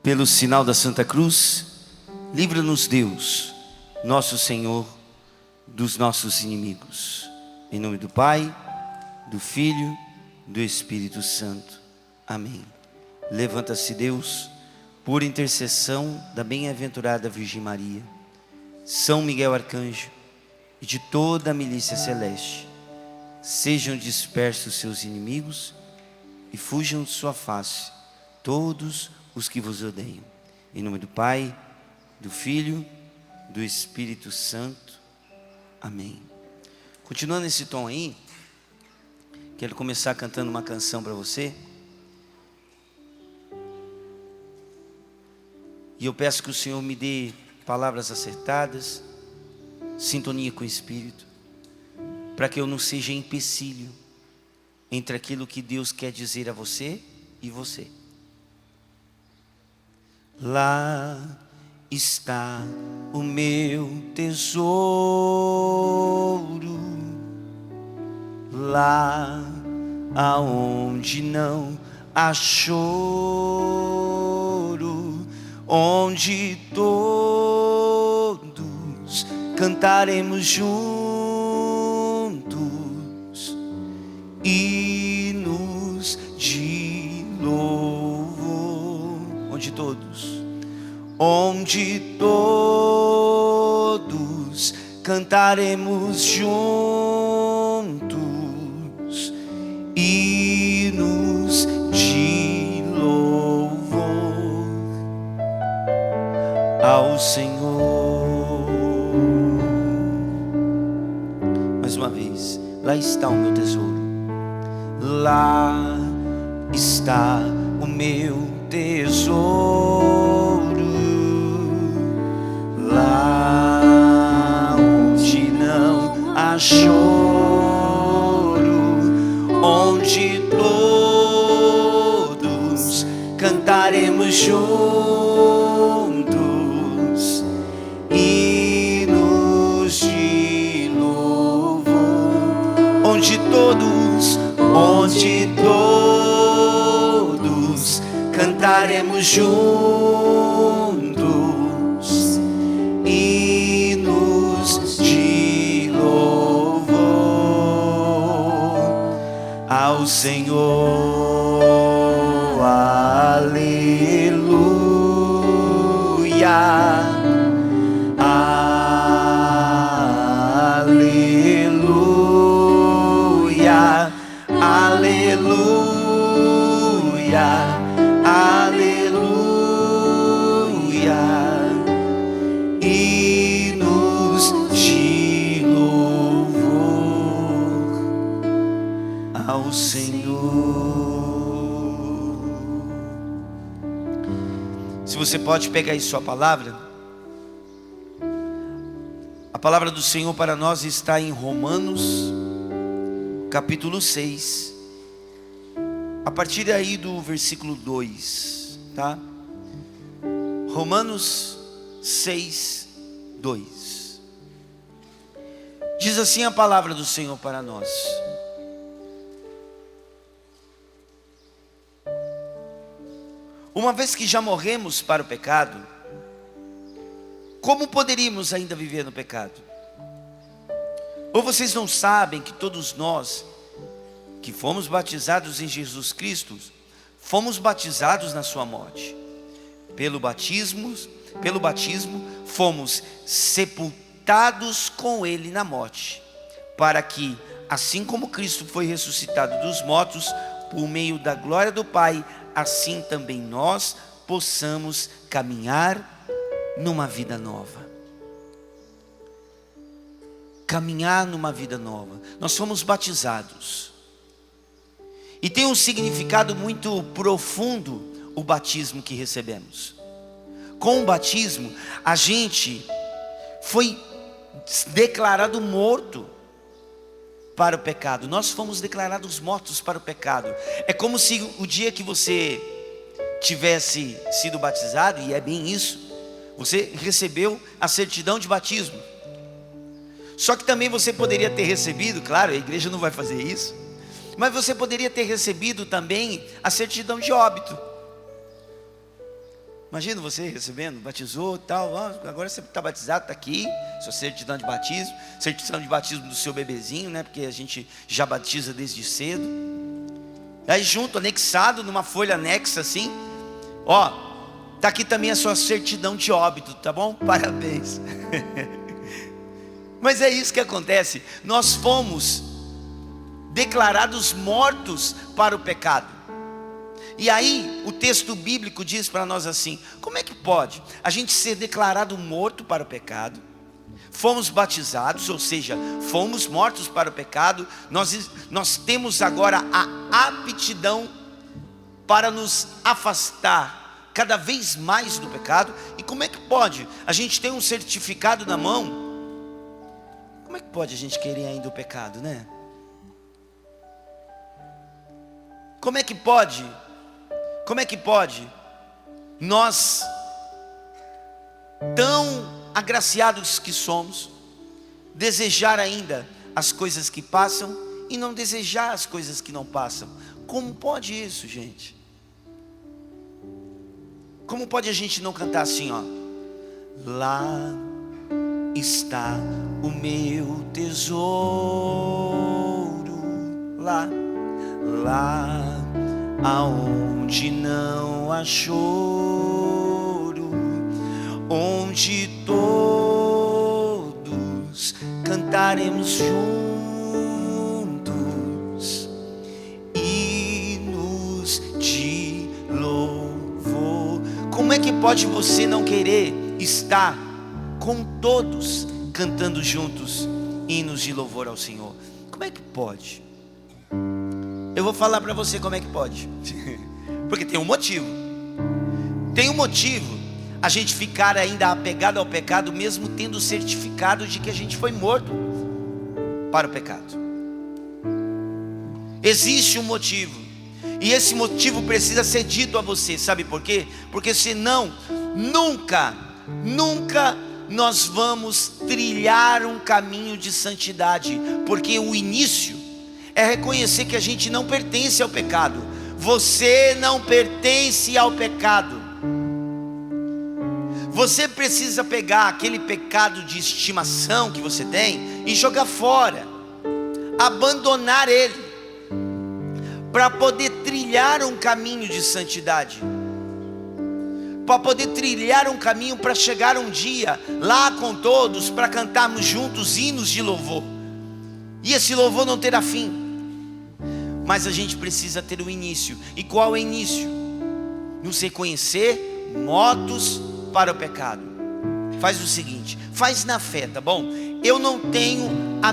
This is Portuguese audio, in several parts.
Pelo sinal da Santa Cruz, livra-nos Deus, nosso Senhor, dos nossos inimigos. Em nome do Pai, do Filho, do Espírito Santo. Amém. Levanta-se Deus, por intercessão da bem-aventurada Virgem Maria, São Miguel Arcanjo e de toda a milícia celeste, sejam dispersos seus inimigos e fujam de sua face todos os que vos odeiam. Em nome do Pai, do Filho, do Espírito Santo. Amém. Continuando esse tom aí, quero começar cantando uma canção para você. E eu peço que o Senhor me dê palavras acertadas, sintonia com o Espírito, para que eu não seja empecilho entre aquilo que Deus quer dizer a você e você. Lá está o meu tesouro, lá aonde não há choro, onde todos cantaremos juntos hinos de louvor, onde todos cantaremos juntos hinos de louvor ao Senhor. Mais uma vez, lá está o meu tesouro, lá está o meu tesouro, lá onde não há choro, onde todos cantaremos juntos hinos de louvor, onde todos cantaremos juntos hinos de louvor ao Senhor. Aleluia, aleluia, aleluia, aleluia, hinos de louvor ao Senhor. Se você pode pegar aí sua palavra, a palavra do Senhor para nós está em Romanos, capítulo 6, a partir aí do versículo 2, tá? Romanos 6, 2. Diz assim a palavra do Senhor para nós: uma vez que já morremos para o pecado, como poderíamos ainda viver no pecado? Ou vocês não sabem que todos nós que fomos batizados em Jesus Cristo, fomos batizados na sua morte? Pelo batismo fomos sepultados com Ele na morte, para que, assim como Cristo foi ressuscitado dos mortos por meio da glória do Pai, assim também nós possamos caminhar numa vida nova. Caminhar numa vida nova. Nós fomos batizados. E tem um significado muito profundo o batismo que recebemos. Com o batismo, a gente foi declarado morto para o pecado. Nós fomos declarados mortos para o pecado. É como se o dia que você tivesse sido batizado, e é bem isso, você recebeu a certidão de batismo. Só que também você poderia ter recebido, claro, a igreja não vai fazer isso, mas você poderia ter recebido também a certidão de óbito. Imagina você recebendo, batizou e tal, agora você está batizado, está aqui, sua certidão de batismo do seu bebezinho, né? Porque a gente já batiza desde cedo. Aí junto, anexado, numa folha anexa assim, ó, tá aqui também a sua certidão de óbito, tá bom? Parabéns. Mas é isso que acontece, nós fomos declarados mortos para o pecado. E aí o texto bíblico diz para nós assim: como é que pode a gente ser declarado morto para o pecado? Fomos batizados, ou seja, fomos mortos para o pecado. Nós temos agora a aptidão para nos afastar cada vez mais do pecado. E como é que pode a gente ter um certificado na mão? Como é que pode a gente querer ainda o pecado, né? Como é que pode nós, tão agraciados que somos, desejar ainda as coisas que passam e não desejar as coisas que não passam? Como pode isso, gente? Como pode a gente não cantar assim, ó? Lá está o meu tesouro, lá aonde não há choro, onde todos cantaremos juntos hinos de louvor. Como é que pode você não querer estar com todos cantando juntos hinos de louvor ao Senhor? Como é que pode? Eu vou falar para você como é que pode. Porque tem um motivo. Tem um motivo a gente ficar ainda apegado ao pecado, mesmo tendo o certificado de que a gente foi morto para o pecado. Existe um motivo, e esse motivo precisa ser dito a você. Sabe por quê? Porque senão nunca nós vamos trilhar um caminho de santidade. Porque o início é reconhecer que a gente não pertence ao pecado. Você não pertence ao pecado. Você precisa pegar aquele pecado de estimação que você tem e jogar fora, abandonar ele, para poder trilhar um caminho de santidade, para poder trilhar um caminho para chegar um dia lá com todos, para cantarmos juntos hinos de louvor. E esse louvor não terá fim. Mas a gente precisa ter o início. E qual é o início? Nos reconhecer mortos para o pecado. Faz o seguinte, faz na fé, tá bom? Eu não tenho a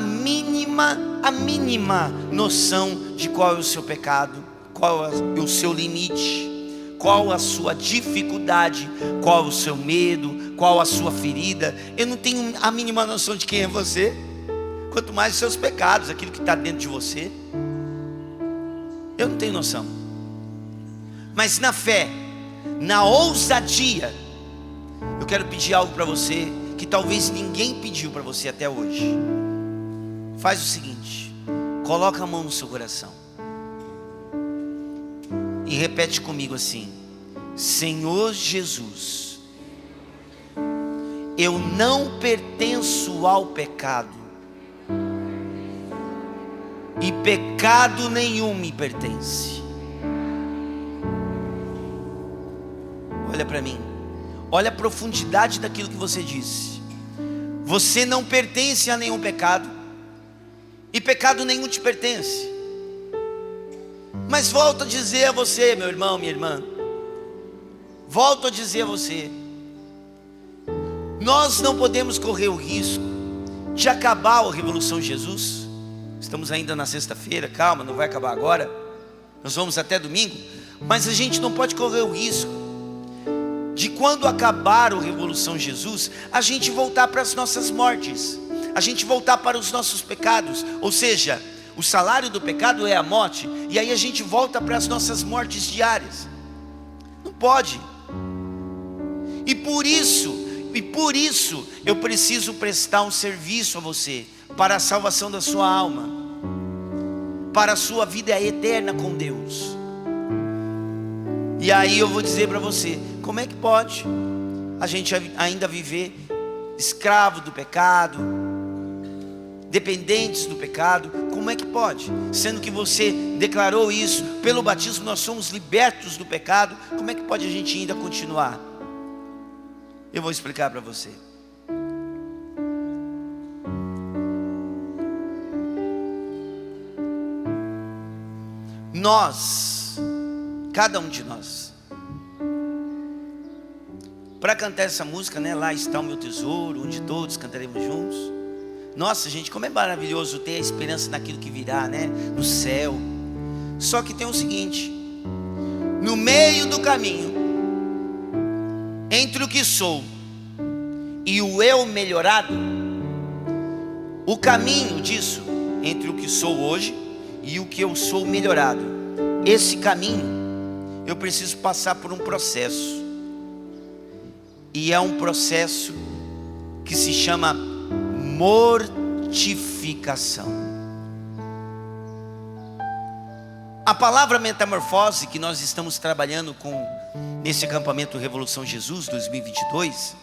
mínima noção de qual é o seu pecado, qual é o seu limite, qual a sua dificuldade, qual o seu medo, qual a sua ferida. Eu não tenho a mínima noção de quem é você, quanto mais os seus pecados, aquilo que está dentro de você. Eu não tenho noção. Mas na fé, na ousadia, eu quero pedir algo para você que talvez ninguém pediu para você até hoje. Faz o seguinte, coloca a mão no seu coração e repete comigo assim: Senhor Jesus, eu não pertenço ao pecado, e pecado nenhum me pertence. Olha para mim, olha a profundidade daquilo que você disse. Você não pertence a nenhum pecado, e pecado nenhum te pertence. Mas volto a dizer a você, meu irmão, minha irmã, volto a dizer a você, nós não podemos correr o risco de acabar a Revolução Jesus. Estamos ainda na sexta-feira, calma, não vai acabar agora, nós vamos até domingo. Mas a gente não pode correr o risco de, quando acabar a Revolução Jesus, a gente voltar para as nossas mortes, a gente voltar para os nossos pecados. Ou seja, o salário do pecado é a morte, e aí a gente volta para as nossas mortes diárias. Não pode. E por isso eu preciso prestar um serviço a você, para a salvação da sua alma, para a sua vida eterna com Deus. E aí eu vou dizer para você, como é que pode a gente ainda viver escravo do pecado, dependentes do pecado? Como é que pode? Sendo que você declarou isso, pelo batismo nós somos libertos do pecado. Como é que pode a gente ainda continuar? Eu vou explicar para você. Nós, cada um de nós, para cantar essa música, né? Lá está o meu tesouro, onde todos cantaremos juntos. Nossa, gente, como é maravilhoso ter a esperança naquilo que virá, né? No céu. Só que tem o seguinte: no meio do caminho, entre o que sou e o eu melhorado, o caminho disso, entre o que sou hoje e o que eu sou melhorado, esse caminho, eu preciso passar por um processo. E é um processo que se chama mortificação. A palavra metamorfose que nós estamos trabalhando com nesse acampamento Revolução Jesus 2022,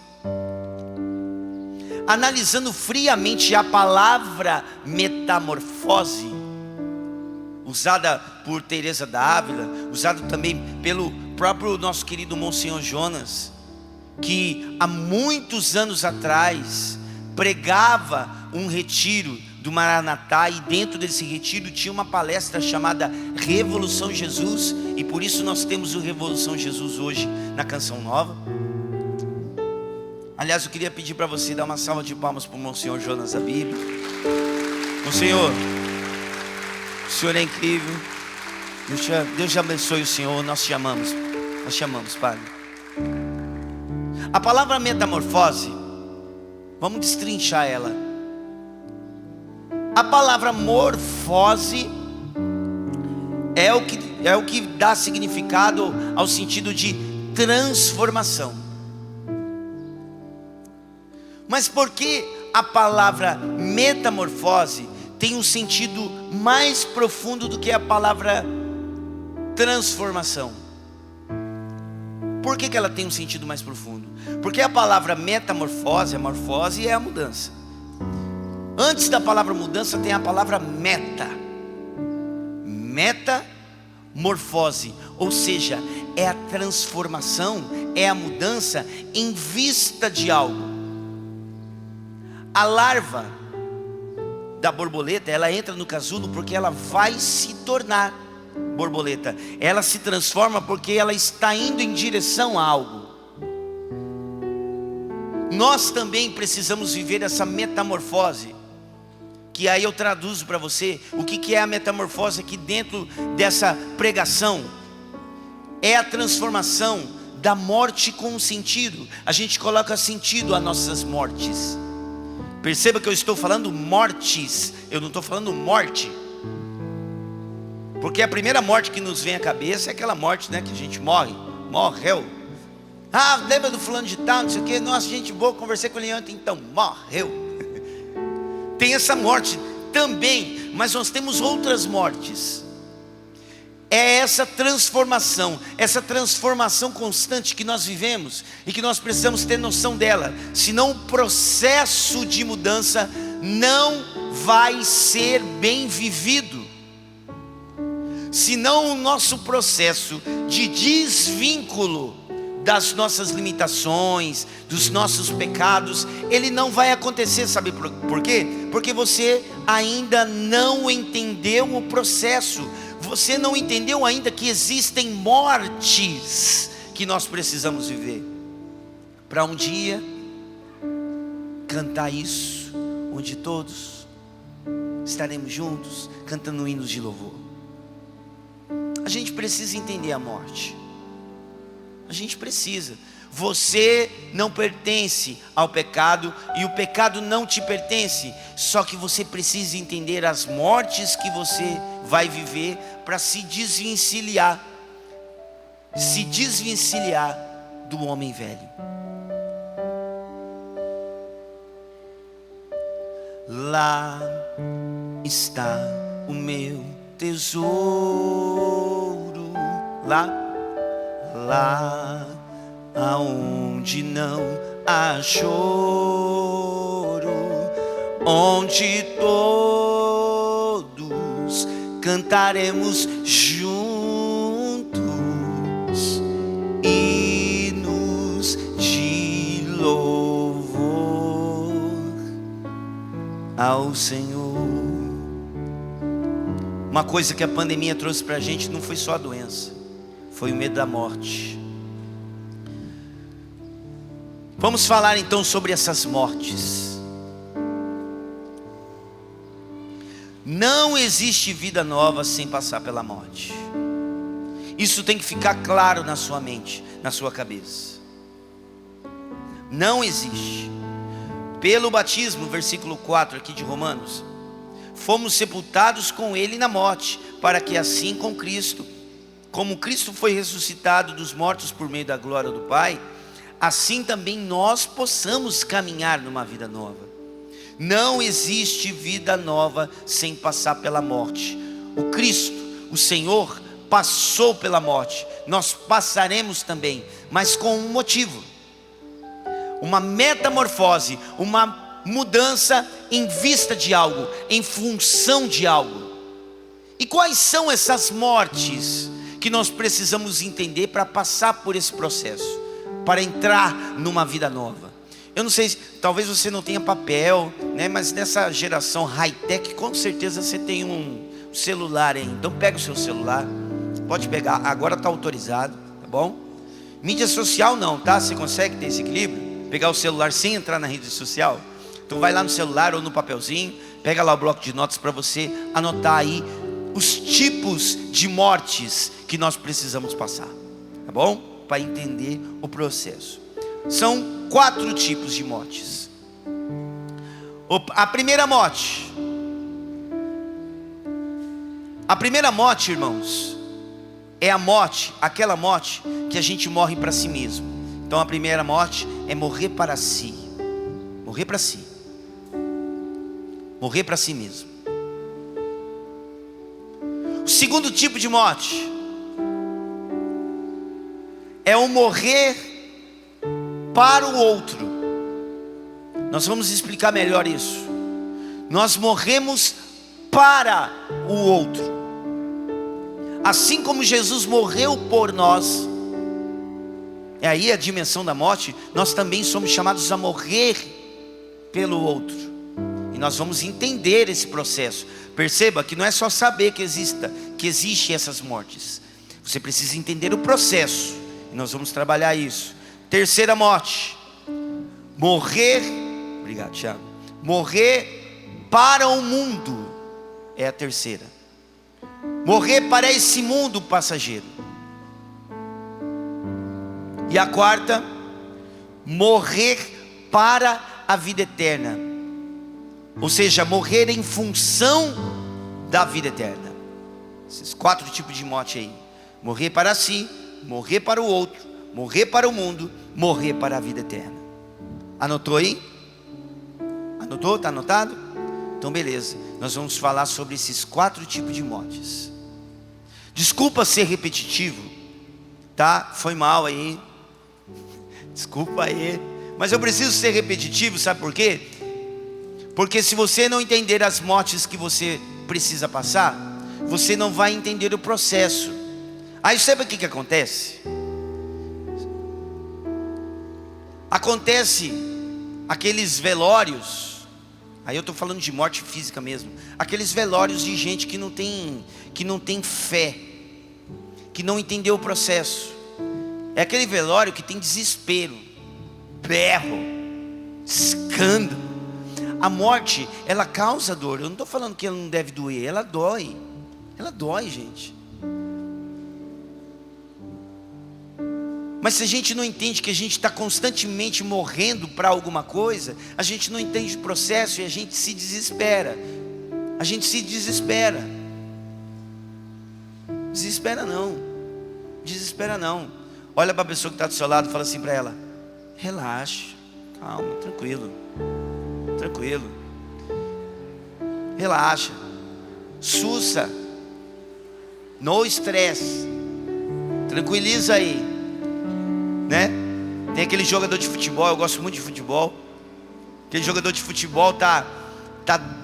analisando friamente a palavra metamorfose, usada por Teresa d'Ávila, usada também pelo próprio nosso querido Monsenhor Jonas, que há muitos anos atrás pregava um retiro do Maranatá, e dentro desse retiro tinha uma palestra chamada Revolução Jesus, e por isso nós temos o Revolução Jesus hoje na Canção Nova. Aliás, eu queria pedir para você dar uma salva de palmas para o Monsenhor Jonas da Bíblia. Monsenhor, o Senhor é incrível. Deus te abençoe, o Senhor. Nós te amamos, Padre. A palavra metamorfose, vamos destrinchar ela. A palavra morfose é o que dá significado ao sentido de transformação. Mas por que a palavra metamorfose tem um sentido mais profundo do que a palavra transformação? Por que ela tem um sentido mais profundo? Porque a palavra metamorfose, a morfose é a mudança. Antes da palavra mudança tem a palavra metamorfose, ou seja, é a transformação, é a mudança em vista de algo. A larva da borboleta, ela entra no casulo porque ela vai se tornar borboleta. Ela se transforma porque ela está indo em direção a algo. Nós também precisamos viver essa metamorfose, que aí eu traduzo para você o que é a metamorfose aqui dentro dessa pregação. É a transformação da morte com um sentido. A gente coloca sentido às nossas mortes. Perceba que eu estou falando mortes, eu não estou falando morte, porque a primeira morte que nos vem à cabeça é aquela morte, né, que a gente morreu. Ah, lembra do fulano de tal, não sei o que, nossa, gente boa, conversei com ele ontem, então morreu. Tem essa morte também, mas nós temos outras mortes. É essa transformação constante que nós vivemos e que nós precisamos ter noção dela. Senão o processo de mudança não vai ser bem vivido. Senão o nosso processo de desvínculo das nossas limitações, dos nossos pecados, ele não vai acontecer. Sabe por quê? Porque você ainda não entendeu o processo. Você não entendeu ainda que existem mortes que nós precisamos viver, para um dia cantar isso, onde todos estaremos juntos, cantando hinos de louvor. A gente precisa entender a morte. A gente precisa. Você não pertence ao pecado e o pecado não te pertence. Só que você precisa entender as mortes que você vai viver para se desvencilhar do homem velho. Lá está o meu tesouro. Lá aonde não há choro, onde todos cantaremos juntos hinos de louvor ao Senhor. Uma coisa que a pandemia trouxe para a gente não foi só a doença, foi o medo da morte. Vamos falar então sobre essas mortes. Não existe vida nova sem passar pela morte. Isso tem que ficar claro na sua mente, na sua cabeça. Não existe. Pelo batismo, versículo 4 aqui de Romanos, fomos sepultados com Ele na morte, para que assim com Cristo, como Cristo foi ressuscitado dos mortos por meio da glória do Pai, assim também nós possamos caminhar numa vida nova. Não existe vida nova sem passar pela morte. O Cristo, o Senhor, passou pela morte. Nós passaremos também, mas com um motivo. Uma metamorfose, uma mudança em vista de algo, em função de algo. E quais são essas mortes que nós precisamos entender para passar por esse processo, para entrar numa vida nova? Eu não sei, talvez você não tenha papel, né? Mas nessa geração high-tech, com certeza você tem um celular aí. Então pega o seu celular, pode pegar, agora está autorizado, tá bom? Mídia social não, tá? Você consegue ter esse equilíbrio? Pegar o celular sem entrar na rede social? Então vai lá no celular ou no papelzinho, pega lá o bloco de notas para você anotar aí os tipos de mortes que nós precisamos passar, tá bom? Para entender o processo. São 4 tipos de mortes. A primeira morte, irmãos, é a morte, aquela morte que a gente morre para si mesmo. Então a primeira morte é morrer para si. Morrer para si. Morrer para si mesmo. O segundo tipo de morte é o morrer para o outro. Nós vamos explicar melhor isso. Nós morremos para o outro. Assim como Jesus morreu por nós, é aí a dimensão da morte, nós também somos chamados a morrer pelo outro. E nós vamos entender esse processo. Perceba que não é só saber que existe essas mortes. Você precisa entender o processo. E nós vamos trabalhar isso. Terceira morte. Morrer. Obrigado, Thiago. Morrer para o mundo. É a terceira. Morrer para esse mundo passageiro. E a quarta, morrer para a vida eterna. Ou seja, morrer em função da vida eterna. Esses 4 tipos de morte aí. Morrer para si, morrer para o outro, morrer para o mundo, morrer para a vida eterna. Anotou aí? Anotou? Está anotado? Então beleza, nós vamos falar sobre esses 4 tipos de mortes. Desculpa ser repetitivo, tá? Foi mal aí. Desculpa aí, mas eu preciso ser repetitivo, sabe por quê? Porque se você não entender as mortes que você precisa passar, você não vai entender o processo. Aí sabe o que acontece? Acontece aqueles velórios, aí eu estou falando de morte física mesmo, aqueles velórios de gente que não tem fé, que não entendeu o processo. É aquele velório que tem desespero, berro, escândalo. A morte, ela causa dor. Eu não estou falando que ela não deve doer, ela dói. Ela dói, gente. Mas se a gente não entende que a gente está constantemente morrendo para alguma coisa, a gente não entende o processo e a gente se desespera. A gente se desespera. Desespera não. Desespera não. Olha para a pessoa que está do seu lado e fala assim para ela: relaxa, calma, tranquilo. Tranquilo. Relaxa. Sussa. No estresse. Tranquiliza aí, né? Tem aquele jogador de futebol, eu gosto muito de futebol. Aquele jogador de futebol tá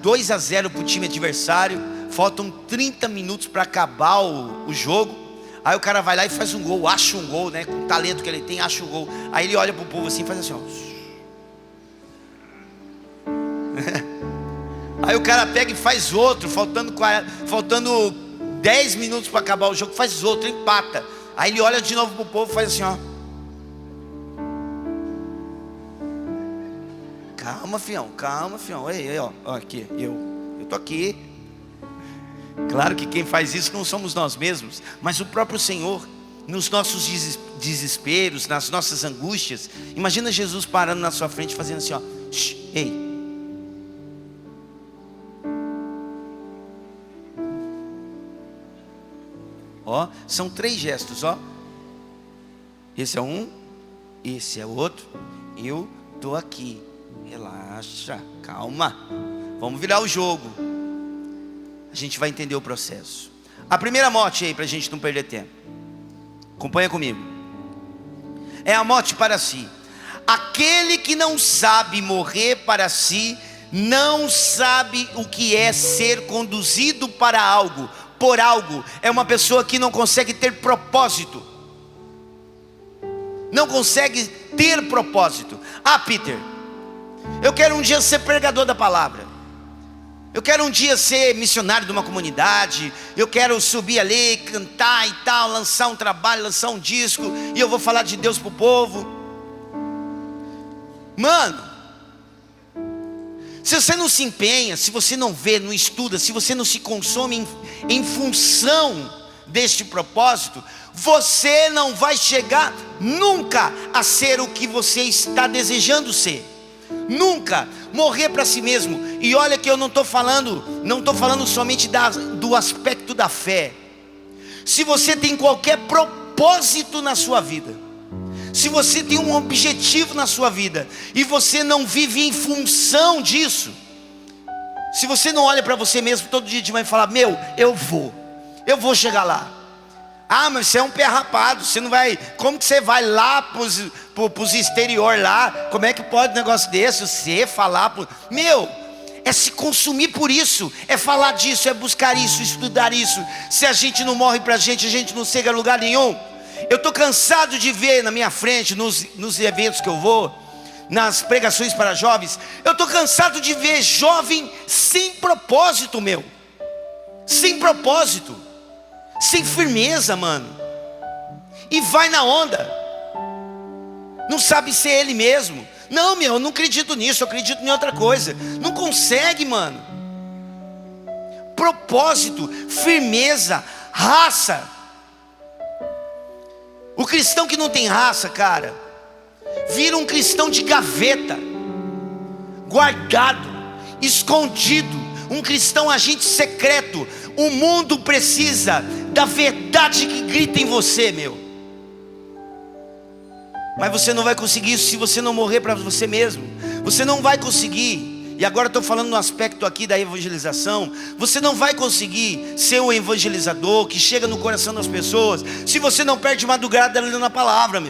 2-0 para o time adversário. Faltam 30 minutos para acabar o jogo. Aí o cara vai lá e faz um gol, acha um gol, né? Com o talento que ele tem, acha um gol. Aí ele olha para o povo assim e faz assim, ó. Aí o cara pega e faz outro, faltando 10 minutos para acabar o jogo, faz outro, empata. Aí ele olha de novo para o povo e faz assim, ó. Calma, fião, calma, fião. Ei, ó, aqui, eu tô aqui. Claro que quem faz isso não somos nós mesmos, mas o próprio Senhor, nos nossos desesperos, nas nossas angústias. Imagina Jesus parando na sua frente, fazendo assim, ó. Ei. Ó, são 3 gestos, ó. Esse é um, esse é o outro. Eu tô aqui. Relaxa, calma. Vamos virar o jogo. A gente vai entender o processo. A primeira morte aí, para a gente não perder tempo. Acompanha comigo. É a morte para si. Aquele que não sabe morrer para si, não sabe o que é ser conduzido para algo, por algo. É uma pessoa que não consegue ter propósito. Não consegue ter propósito. Ah, Peter, eu quero um dia ser pregador da palavra. Eu quero um dia ser missionário de uma comunidade. Eu quero subir ali, cantar e tal, lançar um trabalho, lançar um disco, e eu vou falar de Deus para o povo. Mano, se você não se empenha, se você não vê, não estuda, se você não se consome em função deste propósito, você não vai chegar nunca a ser o que você está desejando ser. Nunca. Morrer para si mesmo. E olha que eu não estou falando somente do aspecto da fé. Se você tem qualquer propósito na sua vida, se você tem um objetivo na sua vida e você não vive em função disso, se você não olha para você mesmo todo dia de manhã e fala, eu vou chegar lá. Ah, mas você é um pé rapado, você não vai. Como que você vai lá pros exterior lá? Como é que pode um negócio desse? Você falar é se consumir por isso, é falar disso, é buscar isso, estudar isso. Se a gente não morre pra gente, a gente não chega a lugar nenhum. Eu tô cansado de ver na minha frente, nos eventos que eu vou, nas pregações para jovens, eu tô cansado de ver jovem sem propósito, sem propósito, sem firmeza, mano. E vai na onda. Não sabe ser ele mesmo. Não, eu não acredito nisso, eu acredito em outra coisa. Não consegue, mano. Propósito, firmeza, raça. O cristão que não tem raça, cara, vira um cristão de gaveta, guardado, escondido, um cristão agente secreto. O mundo precisa da verdade que grita em você, Mas você não vai conseguir isso se você não morrer para você mesmo. Você não vai conseguir. E agora estou falando no aspecto aqui da evangelização. Você não vai conseguir ser um evangelizador que chega no coração das pessoas se você não perde madrugada lendo a palavra,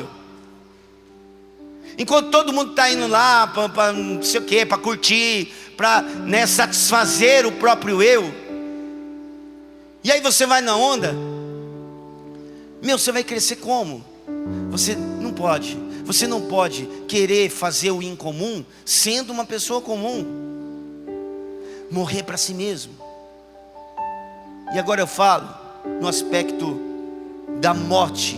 Enquanto todo mundo está indo lá para não sei o que, para curtir, para satisfazer o próprio eu. E aí você vai na onda. Você vai crescer como? Você não pode querer fazer o incomum sendo uma pessoa comum. Morrer para si mesmo. E agora eu falo no aspecto da morte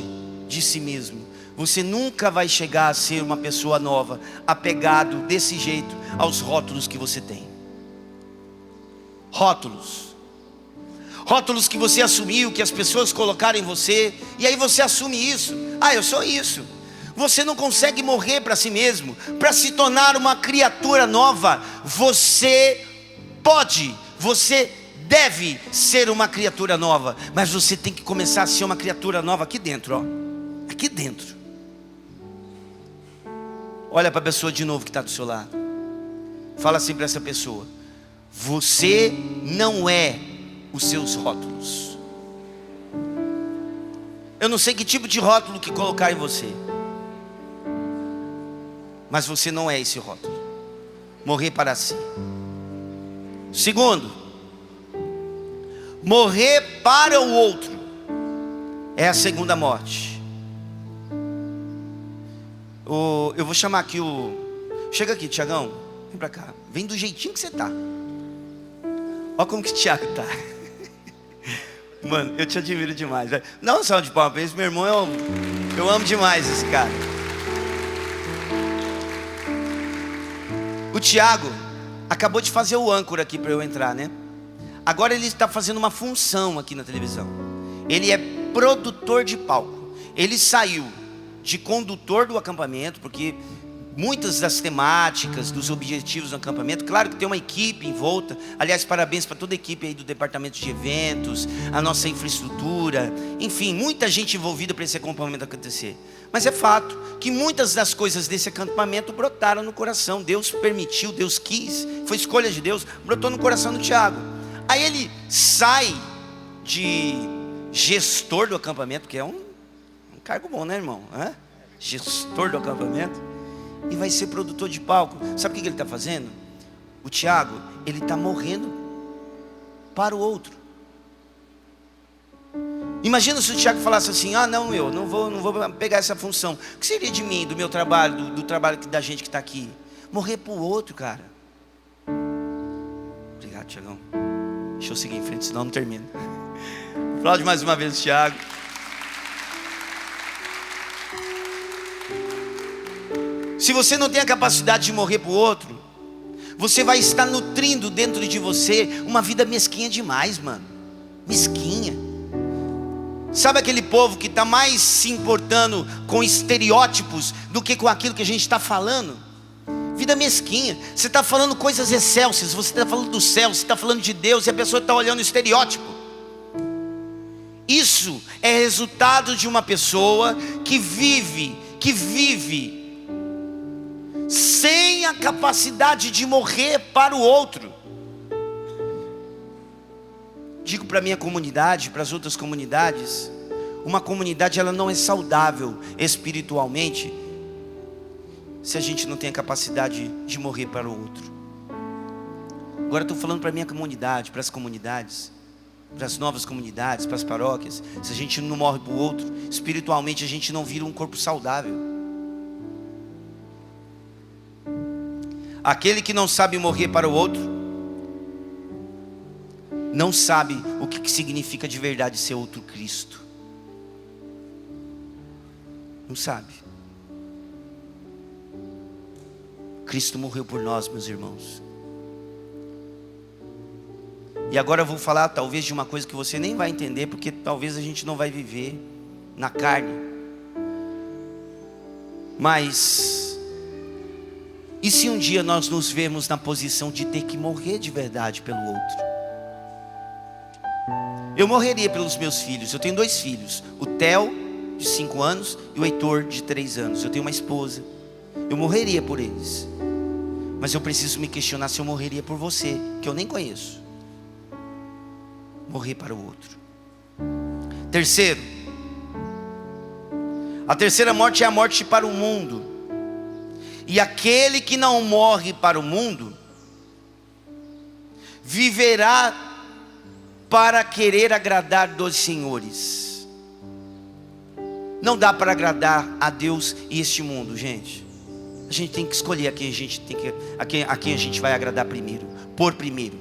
de si mesmo. Você nunca vai chegar a ser uma pessoa nova, apegado desse jeito aos rótulos que você tem. Rótulos que você assumiu, que as pessoas colocaram em você, e aí você assume isso. Ah, eu sou isso. Você não consegue morrer para si mesmo, para se tornar uma criatura nova. Você deve ser uma criatura nova, mas você tem que começar a ser uma criatura nova aqui dentro, aqui dentro. Olha para a pessoa de novo que está do seu lado. Fala assim para essa pessoa: você não é os seus rótulos. Eu não sei que tipo de rótulo que colocar em você. Mas você não é esse rótulo. Morrer para si. Segundo, morrer para o outro é a segunda morte. Eu vou chamar aqui Chega aqui, Tiagão. Vem pra cá. Vem do jeitinho que você tá. Olha como que o Tiago tá. Mano, eu te admiro demais. Dá um salve de palmas pra esse meu irmão. Eu amo demais esse cara. O Tiago acabou de fazer o âncora aqui para eu entrar, né? Agora ele está fazendo uma função aqui na televisão. Ele é produtor de palco. Ele saiu de condutor do acampamento, porque muitas das temáticas, dos objetivos do acampamento, claro que tem uma equipe em volta. Aliás, parabéns para toda a equipe aí do departamento de eventos, a nossa infraestrutura, enfim, muita gente envolvida para esse acampamento acontecer. Mas é fato que muitas das coisas desse acampamento brotaram no coração. Deus permitiu, Deus quis, foi escolha de Deus, brotou no coração do Tiago. Aí ele sai de gestor do acampamento, que é um cargo bom, né, irmão? Gestor do acampamento. E vai ser produtor de palco. Sabe o que ele está fazendo? O Tiago, ele está morrendo para o outro. Imagina se o Tiago falasse assim: não, eu não vou pegar essa função. O que seria de mim, do meu trabalho, do trabalho da gente que está aqui? Morrer para o outro, cara. Obrigado, Tiagão. Deixa eu seguir em frente, senão não termina. Aplaude mais uma vez o Tiago. Se você não tem a capacidade de morrer para o outro, você vai estar nutrindo dentro de você uma vida mesquinha demais, mano. Mesquinha. Sabe aquele povo que está mais se importando com estereótipos do que com aquilo que a gente está falando? Vida mesquinha. Você está falando coisas excelsas, você está falando do céu, você está falando de Deus, e a pessoa está olhando o estereótipo. Isso é resultado de uma pessoa que vive sem a capacidade de morrer para o outro. Digo para a minha comunidade, para as outras comunidades, uma comunidade ela não é saudável espiritualmente se a gente não tem a capacidade de morrer para o outro. Agora eu estou falando para a minha comunidade, para as comunidades, para as novas comunidades, para as paróquias. Se a gente não morre para o outro, espiritualmente a gente não vira um corpo saudável. Aquele que não sabe morrer para o outro, não sabe o que significa de verdade ser outro Cristo. Não sabe. Cristo morreu por nós, meus irmãos. E agora eu vou falar talvez de uma coisa que você nem vai entender, porque talvez a gente não vai viver na carne. Mas e se um dia nós nos vemos na posição de ter que morrer de verdade pelo outro? Eu morreria pelos meus filhos. Eu tenho 2 filhos, o Theo de 5 anos e o Heitor de 3 anos. Eu tenho uma esposa. Eu morreria por eles. Mas eu preciso me questionar se eu morreria por você, que eu nem conheço. Morrer para o outro. Terceiro, a terceira morte é a morte para o mundo. E aquele que não morre para o mundo viverá para querer agradar dos senhores. Não dá para agradar a Deus e este mundo, gente. A gente tem que escolher a quem a gente vai agradar primeiro, por primeiro.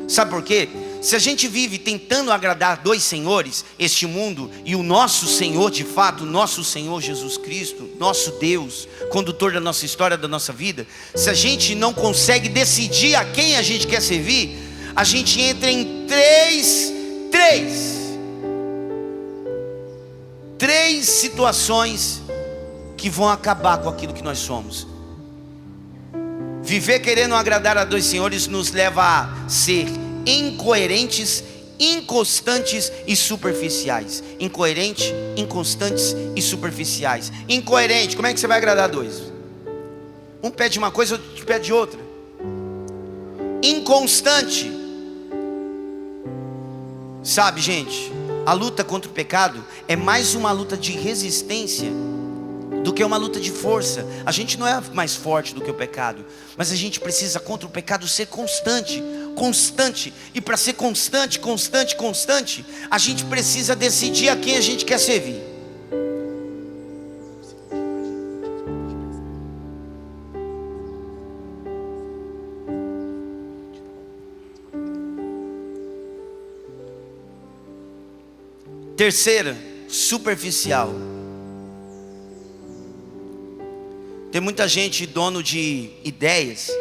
Sabe por quê? Se a gente vive tentando agradar 2 senhores, este mundo e o nosso Senhor de fato, nosso Senhor Jesus Cristo, nosso Deus, condutor da nossa história, da nossa vida, se a gente não consegue decidir a quem a gente quer servir, a gente entra em três situações que vão acabar com aquilo que nós somos. Viver querendo agradar a 2 senhores nos leva a ser incoerentes, inconstantes e superficiais. Incoerente, inconstantes e superficiais. Incoerente, como é que você vai agradar 2? Um pede uma coisa, outro pede outra. Inconstante. Sabe, gente, a luta contra o pecado é mais uma luta de resistência do que uma luta de força. A gente não é mais forte do que o pecado, mas a gente precisa contra o pecado ser constante, constante. E para ser constante, a gente precisa decidir a quem a gente quer servir. Terceira, superficial. Tem muita gente dono de ideias,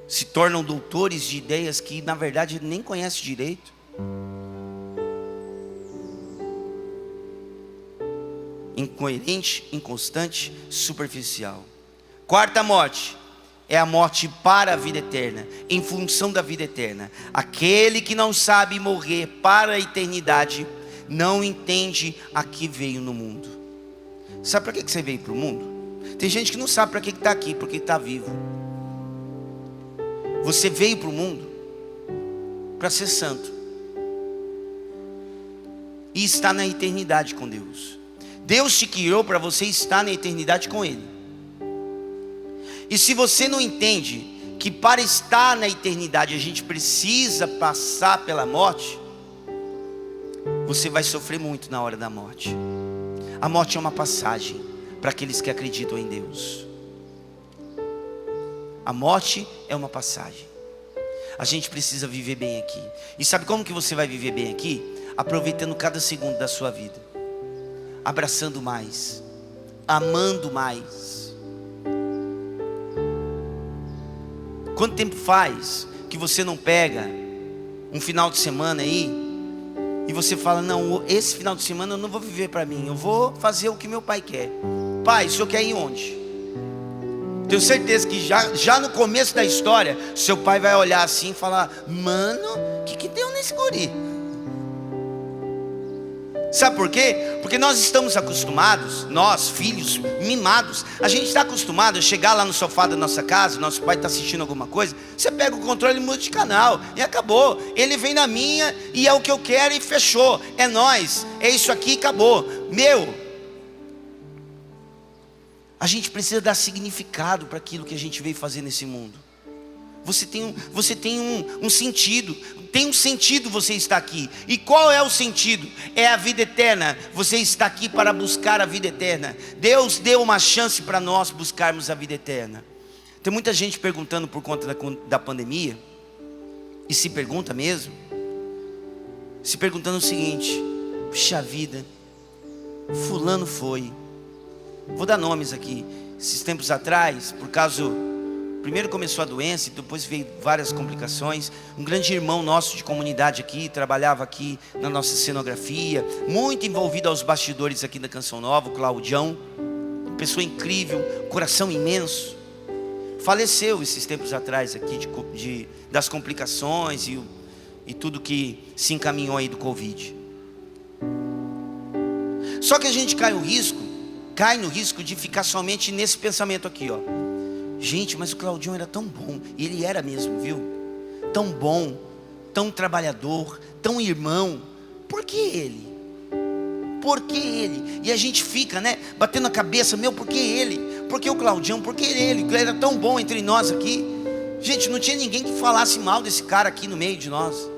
se tornam doutores de ideias que na verdade nem conhece direito. Incoerente, inconstante, superficial. Quarta morte é a morte para a vida eterna, em função da vida eterna. Aquele que não sabe morrer para a eternidade não entende a que veio no mundo. Sabe para que você veio para o mundo? Tem gente que não sabe para que está aqui, porque está vivo. Você veio para o mundo para ser santo e estar na eternidade com Deus. Deus te criou para você estar na eternidade com Ele. E se você não entende que para estar na eternidade a gente precisa passar pela morte, você vai sofrer muito na hora da morte. A morte é uma passagem para aqueles que acreditam em Deus. A morte é uma passagem. A gente precisa viver bem aqui. E sabe como que você vai viver bem aqui? Aproveitando cada segundo da sua vida, abraçando mais, amando mais. Quanto tempo faz que você não pega um final de semana aí e você fala: não, esse final de semana eu não vou viver para mim, eu vou fazer o que meu pai quer. Pai, o senhor quer ir onde? Tenho certeza que já no começo da história, seu pai vai olhar assim e falar: mano, o que deu nesse guri? Sabe por quê? Porque nós estamos acostumados, nós filhos mimados, a gente está acostumado a chegar lá no sofá da nossa casa, nosso pai está assistindo alguma coisa, você pega o controle e muda de canal, e acabou. Ele vem na minha, e é o que eu quero, e fechou. É nós, é isso aqui, e acabou. A gente precisa dar significado para aquilo que a gente veio fazer nesse mundo. Você tem um sentido. Tem um sentido você estar aqui. E qual é o sentido? É a vida eterna. Você está aqui para buscar a vida eterna. Deus deu uma chance para nós buscarmos a vida eterna. Tem muita gente perguntando por conta da pandemia, e se pergunta mesmo, se perguntando o seguinte: puxa vida, fulano foi. Vou dar nomes aqui. Esses tempos atrás, por causa, primeiro começou a doença e depois veio várias complicações. Um grande irmão nosso de comunidade aqui, trabalhava aqui na nossa cenografia, muito envolvido aos bastidores aqui da Canção Nova, o Claudião, pessoa incrível, coração imenso, faleceu esses tempos atrás aqui das complicações e tudo que se encaminhou aí do Covid. Só que a gente cai no risco de ficar somente nesse pensamento aqui, ó. Gente, mas o Claudião era tão bom. E ele era mesmo, viu? Tão bom, tão trabalhador, tão irmão. Por que ele? Por que ele? E a gente fica, né, batendo a cabeça: meu, por que ele? Por que o Claudião? Por que ele? Ele era tão bom entre nós aqui. Gente, não tinha ninguém que falasse mal desse cara aqui no meio de nós.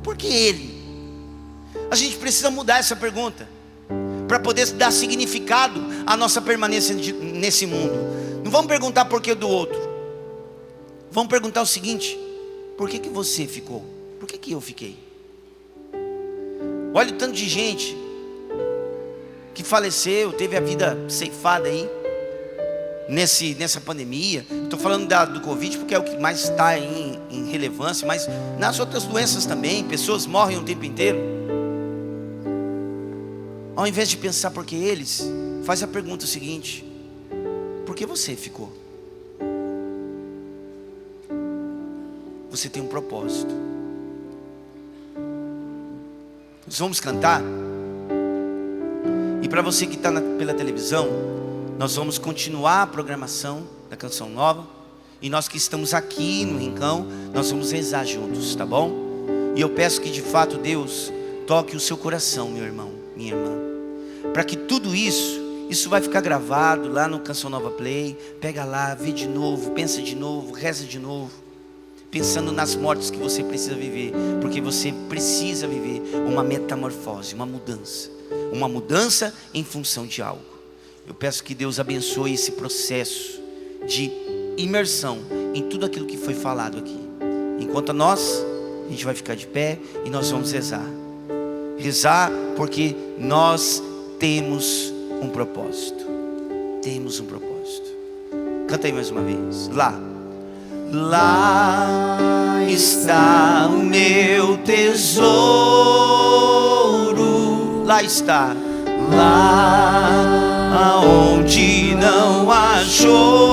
Por que ele? A gente precisa mudar essa pergunta para poder dar significado à nossa permanência nesse mundo. Não vamos perguntar por que do outro. Vamos perguntar o seguinte: por que você ficou? Por que eu fiquei? Olha o tanto de gente que faleceu, teve a vida ceifada aí nessa pandemia. Estou falando do Covid porque é o que mais está em relevância, mas nas outras doenças também, pessoas morrem o tempo inteiro. Ao invés de pensar por que eles, faz a pergunta seguinte: por que você ficou? Você tem um propósito. Nós vamos cantar. E para você que está pela televisão, nós vamos continuar a programação da Canção Nova. E nós que estamos aqui no Rincão, nós vamos rezar juntos, tá bom? E eu peço que de fato Deus toque o seu coração, meu irmão, minha irmã, para que tudo isso Isso vai ficar gravado lá no Canção Nova Play. Pega lá, vê de novo, pensa de novo, reza de novo, pensando nas mortes que você precisa viver, porque você precisa viver uma metamorfose, uma mudança em função de algo. Eu peço que Deus abençoe esse processo de imersão em tudo aquilo que foi falado aqui. Enquanto a gente vai ficar de pé e nós vamos rezar porque nós temos um propósito. Temos um propósito. Canta aí mais uma vez. Lá está o meu tesouro. Lá está. Lá aonde não há choro.